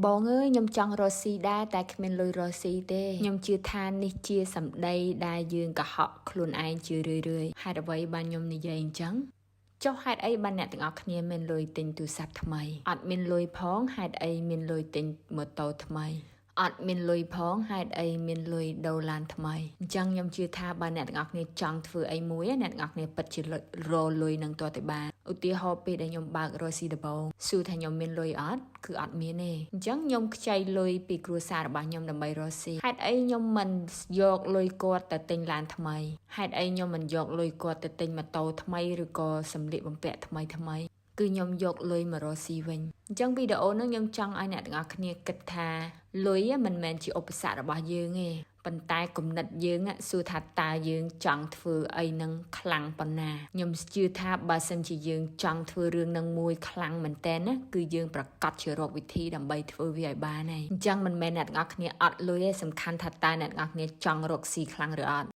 បងអើយខ្ញុំចង់រកស៊ីដែរតែគ្មានលុយរកស៊ីទេខ្ញុំជឿថានេះជាសម្ដីដែលយើងកុហកខ្លួនឯងជារឿយៗហេតុអ្វីបានខ្ញុំនិយាយអញ្ចឹងចុះហេតុអីបានអ្នកទាំងអស់គ្នាមានលុយទិញទូរស័ព្ទថ្មីអត់មានលុយផងហេតុអីមានលុយទិញម៉ូតូថ្មីអត់មានលុយផងហេតុអីមានលុយដូរឡានថ្មីអញ្ចឹងខ្ញុំជឿថាបើអ្នកទាំងអស់គ្នាចង់ធ្វើអីមួយអ្នកទាំងអស់គ្នាពិតជារលុយនឹងទាល់តែបានឧទាហរណ៍ពេលដែលខ្ញុំបើករកស៊ីដំបូងសួរថាខ្ញុំមានលុយអត់គឺអត់មានទេអញ្ចឹងខ្ញុំខ្ចីលុយពីគ្រួសាររបស់ខ្ញុំដើម្បីរកស៊ីហេតុអីខ្ញុំមិនយកលុយគាត់ទៅទិញឡានថ្មីហេតុអីខ្ញុំមិនយកលុយគាត់ទៅទិញម៉ូតូថ្មីឬក៏សម្លៀកបំពាក់ថ្មីគឺខ្ញុំយកលុយមករកស៊ីវិញអញ្ចឹងវីដេអូនេះខ្ញុំចង់ឲ្យអ្នកទាំងអស់គ្នាគិតថាលុយមិនមែនជាឧបសគ្គរបស់យើងទេប៉ុន្តែគំនិតយើងសួរថាតើយើងចង់ធ្វើអីនឹងខ្លាំងប៉ុណ្ណាខ្ញុំជឿថាបើសិនជាយើងចង់ធ្វើរឿងនឹងមួយខ្លាំងមែនតើណាគឺយើងប្រកាសជារកវិធីដើម្បីធ្វើវាឲ្យបានហើយអញ្ចឹងមិនមែនអ្នកទាំងអស់គ្នាអត់លុយទេសំខាន់ថាតើអ្នកទាំងអស់គ្នាចង់រកស៊ីខ្លាំងឬអត់